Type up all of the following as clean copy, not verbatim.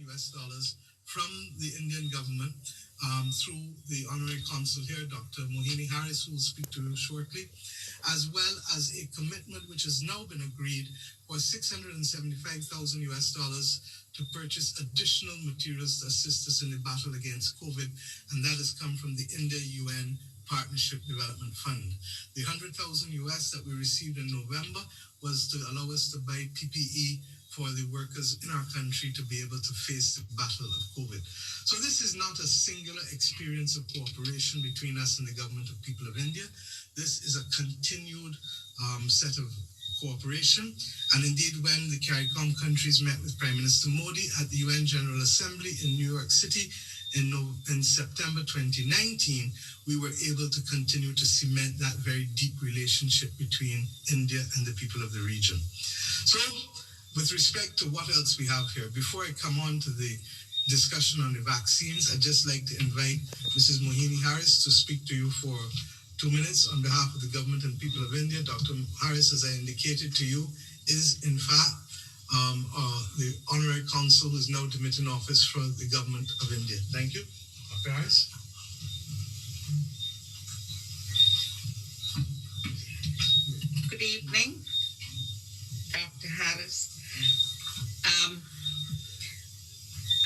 US dollars from the Indian government through the Honorary Consul here, Dr. Mohini Harris, who will speak to you shortly, as well as a commitment which has now been agreed for 675,000 US dollars to purchase additional materials to assist us in the battle against COVID, and that has come from the India-UN Partnership Development Fund. The 100,000 US that we received in November was to allow us to buy PPE for the workers in our country to be able to face the battle of COVID. So this is not a singular experience of cooperation between us and the government of people of India. This is a continued set of cooperation. And indeed, when the CARICOM countries met with Prime Minister Modi at the UN General Assembly in New York City in September 2019, we were able to continue to cement that very deep relationship between India and the people of the region. So, with respect to what else we have here, before I come on to the discussion on the vaccines, I'd just like to invite Mrs. Mohini Harris to speak to you for 2 minutes on behalf of the government and people of India. Dr. Harris, as I indicated to you, is in fact the Honorary Consul who is now demitting office for the government of India. Thank you. Dr. Harris. Good evening, Dr. Harris.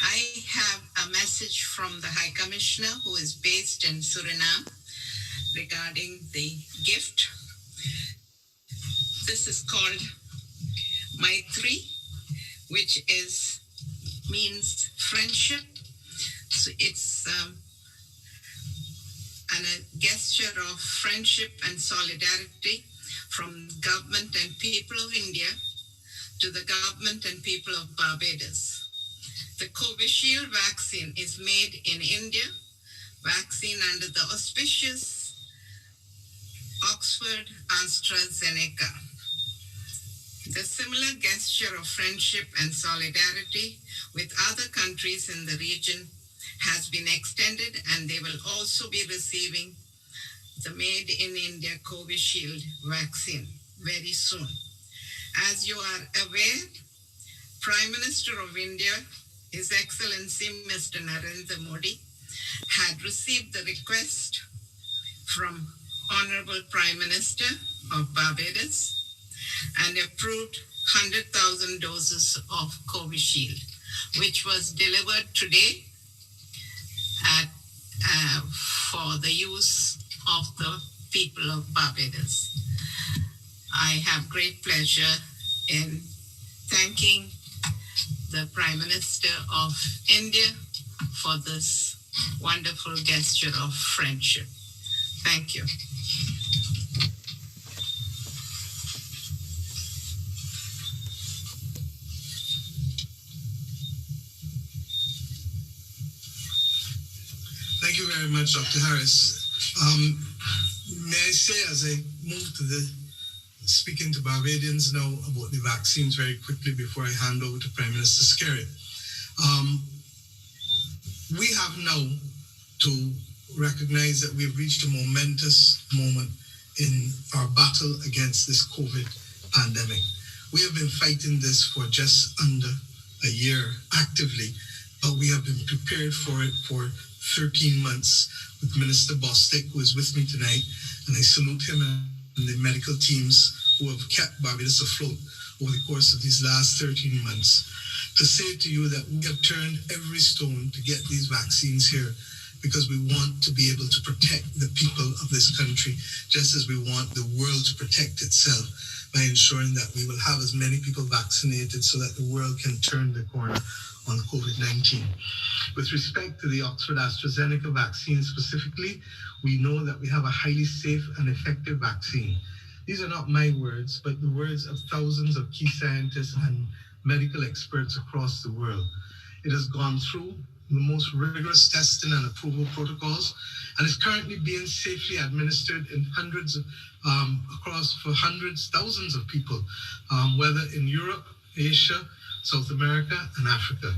I have a message from the High Commissioner who is based in Suriname regarding the gift. This is called Maitri, which means friendship. So it's a gesture of friendship and solidarity from government and people of India to the government and people of Barbados. The Covishield vaccine is made in India, vaccine under the auspicious Oxford AstraZeneca. The similar gesture of friendship and solidarity with other countries in the region has been extended, and they will also be receiving the Made in India Covishield vaccine very soon. As you are aware, Prime Minister of India, His Excellency Mr. Narendra Modi, had received the request from Honorable Prime Minister of Barbados and approved 100,000 doses of Covishield, which was delivered today for the use of the people of Barbados. I have great pleasure in thanking the Prime Minister of India for this wonderful gesture of friendship. Thank you. Thank you very much, Dr. Harris. May I say, as I move to speaking to Barbadians now about the vaccines very quickly before I hand over to Prime Minister Skerrit. We have now to recognize that we've reached a momentous moment in our battle against this COVID pandemic. We have been fighting this for just under a year actively, but we have been prepared for it for 13 months with Minister Bostic, who is with me tonight, and I salute him and the medical teams who have kept Barbados afloat over the course of these last 13 months, to say to you that we have turned every stone to get these vaccines here because we want to be able to protect the people of this country, just as we want the world to protect itself by ensuring that we will have as many people vaccinated so that the world can turn the corner on COVID-19. With respect to the Oxford AstraZeneca vaccine specifically, we know that we have a highly safe and effective vaccine. These are not my words, but the words of thousands of key scientists and medical experts across the world. It has gone through the most rigorous testing and approval protocols, and is currently being safely administered in thousands of people, whether in Europe, Asia, South America, and Africa.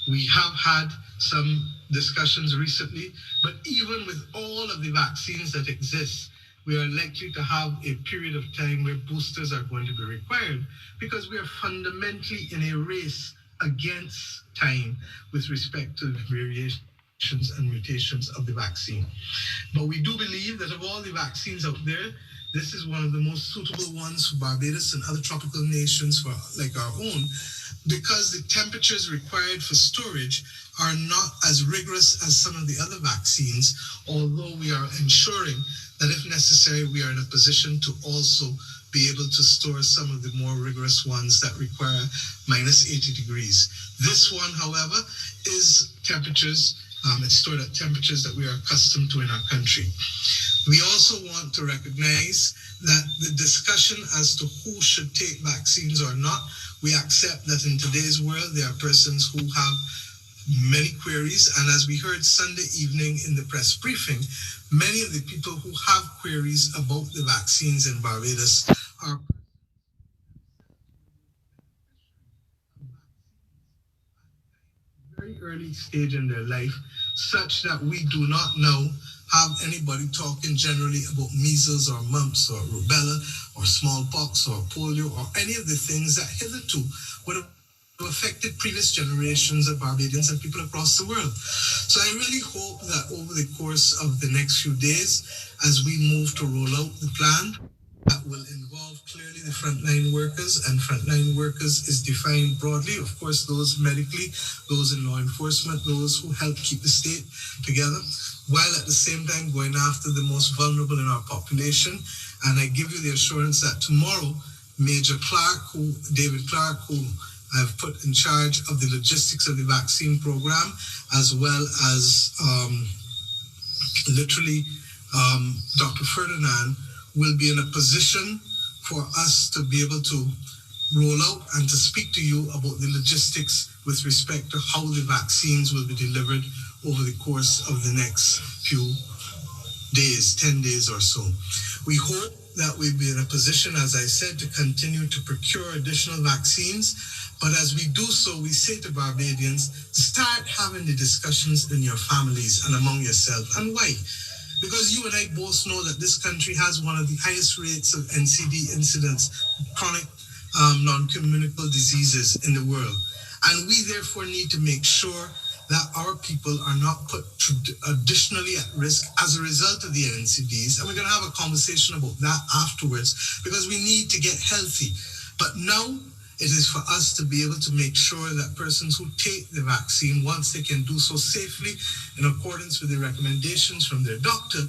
We have had some discussions recently, but even with all of the vaccines that exist, we are likely to have a period of time where boosters are going to be required because we are fundamentally in a race against time with respect to the variations and mutations of the vaccine. But we do believe that of all the vaccines out there, this is one of the most suitable ones for Barbados and other tropical nations for like our own, because the temperatures required for storage are not as rigorous as some of the other vaccines, although we are ensuring that if necessary, we are in a position to also be able to store some of the more rigorous ones that require minus 80 degrees. This one, however, is temperatures, it's stored at temperatures that we are accustomed to in our country. We also want to recognize that the discussion as to who should take vaccines or not, we accept that in today's world, there are persons who have many queries. And as we heard Sunday evening in the press briefing, many of the people who have queries about the vaccines in Barbados are very early stage in their life, such that we do not know have anybody talking generally about measles or mumps or rubella or smallpox or polio or any of the things that hitherto would have affected previous generations of Barbadians and people across the world. So I really hope that over the course of the next few days, as we move to roll out the plan, that will involve clearly the frontline workers, and frontline workers is defined broadly. Of course, those medically, those in law enforcement, those who help keep the state together, while at the same time going after the most vulnerable in our population. And I give you the assurance that tomorrow, Major Clark, David Clark, who I've put in charge of the logistics of the vaccine program, as well as Dr. Ferdinand, will be in a position for us to be able to roll out and to speak to you about the logistics with respect to how the vaccines will be delivered over the course of the next few days, 10 days or so. We hope that we'll be in a position, as I said, to continue to procure additional vaccines. But as we do so, we say to Barbadians, start having the discussions in your families and among yourselves. And why? Because you and I both know that this country has one of the highest rates of NCD incidents, chronic non-communicable diseases in the world. And we therefore need to make sure that our people are not put additionally at risk as a result of the NCDs. And we're going to have a conversation about that afterwards, because we need to get healthy. But now it is for us to be able to make sure that persons who take the vaccine, once they can do so safely in accordance with the recommendations from their doctor,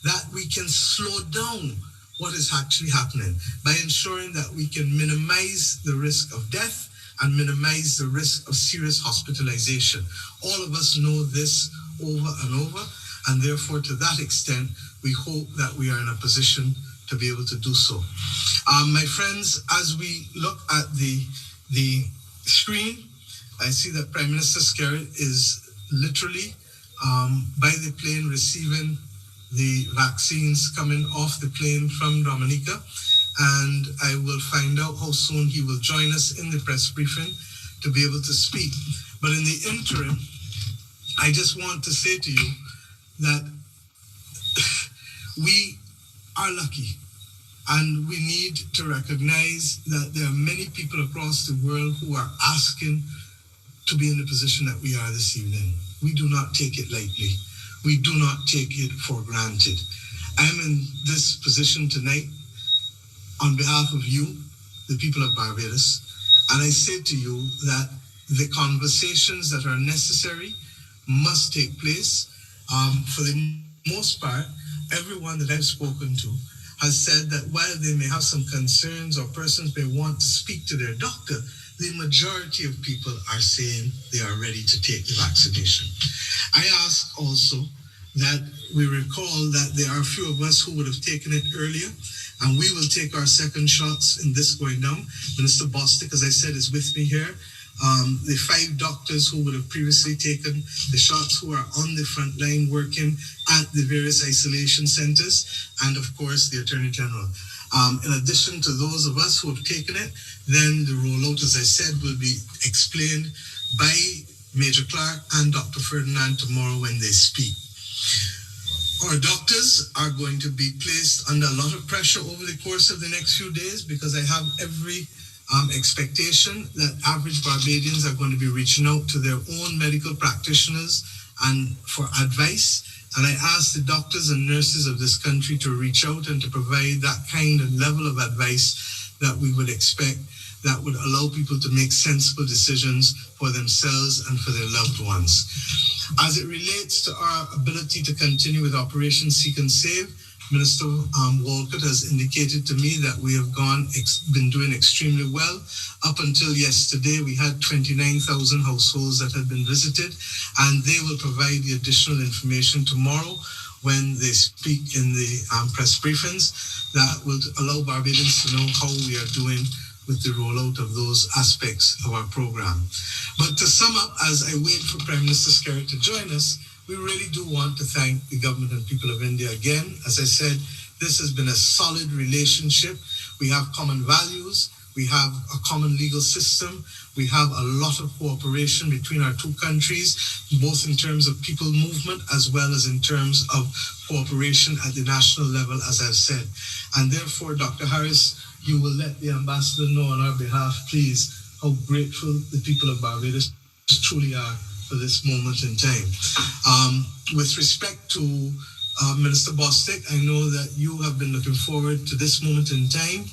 that we can slow down what is actually happening by ensuring that we can minimize the risk of death and minimize the risk of serious hospitalization. All of us know this over and over, and therefore to that extent, we hope that we are in a position to be able to do so. My friends, as we look at the screen, I see that Prime Minister Skerritt is literally by the plane receiving the vaccines coming off the plane from Dominica, and I will find out how soon he will join us in the press briefing to be able to speak. But in the interim, I just want to say to you that we are lucky. And we need to recognize that there are many people across the world who are asking to be in the position that we are this evening. We do not take it lightly. We do not take it for granted. I'm in this position tonight on behalf of you, the people of Barbados, and I say to you that the conversations that are necessary must take place. For the most part, everyone that I've spoken to has said that while they may have some concerns or persons may want to speak to their doctor, the majority of people are saying they are ready to take the vaccination. I ask also that we recall that there are a few of us who would have taken it earlier, and we will take our second shots in this going down. Minister Bostic, as I said, is with me here. The 5 doctors who would have previously taken the shots, who are on the front line working at the various isolation centers, and of course the Attorney General. In addition to those of us who have taken it, then the rollout, as I said, will be explained by Major Clark and Dr. Ferdinand tomorrow when they speak. Our doctors are going to be placed under a lot of pressure over the course of the next few days, because I have every expectation that average Barbadians are going to be reaching out to their own medical practitioners and for advice. And I ask the doctors and nurses of this country to reach out and to provide that kind of level of advice that we would expect, that would allow people to make sensible decisions for themselves and for their loved ones. As it relates to our ability to continue with Operation Seek and Save, Minister Walcott has indicated to me that we have been doing extremely well. Up until yesterday, we had 29,000 households that had been visited, and they will provide the additional information tomorrow when they speak in the press briefings that will allow Barbadians to know how we are doing with the rollout of those aspects of our program. But to sum up, as I wait for Prime Minister Skerritt to join us, we really do want to thank the government and people of India again. As I said, this has been a solid relationship. We have common values. We have a common legal system. We have a lot of cooperation between our two countries, both in terms of people movement as well as in terms of cooperation at the national level, as I've said. And therefore, Dr. Harris, you will let the ambassador know on our behalf, please, how grateful the people of Barbados truly are for this moment in time. With respect to Minister Bostic, I know that you have been looking forward to this moment in time,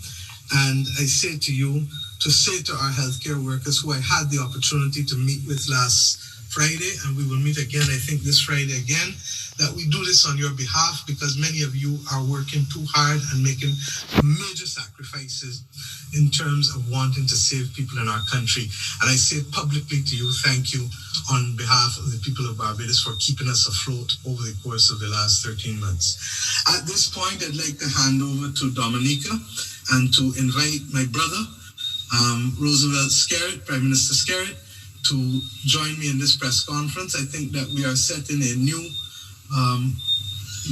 and I say to you to say to our healthcare workers who I had the opportunity to meet with last Friday, and we will meet again, I think this Friday again, that we do this on your behalf because many of you are working too hard and making major sacrifices in terms of wanting to save people in our country. And I say publicly to you, thank you on behalf of the people of Barbados for keeping us afloat over the course of the last 13 months. At this point, I'd like to hand over to Dominica and to invite my brother, Roosevelt Skerritt, Prime Minister Skerritt, to join me in this press conference. I think that we are setting a new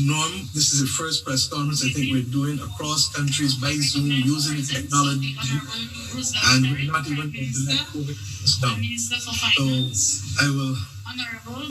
norm. This is the first press conference I think we're doing across countries by Zoom using the technology, and we're not even going to let COVID down. So I will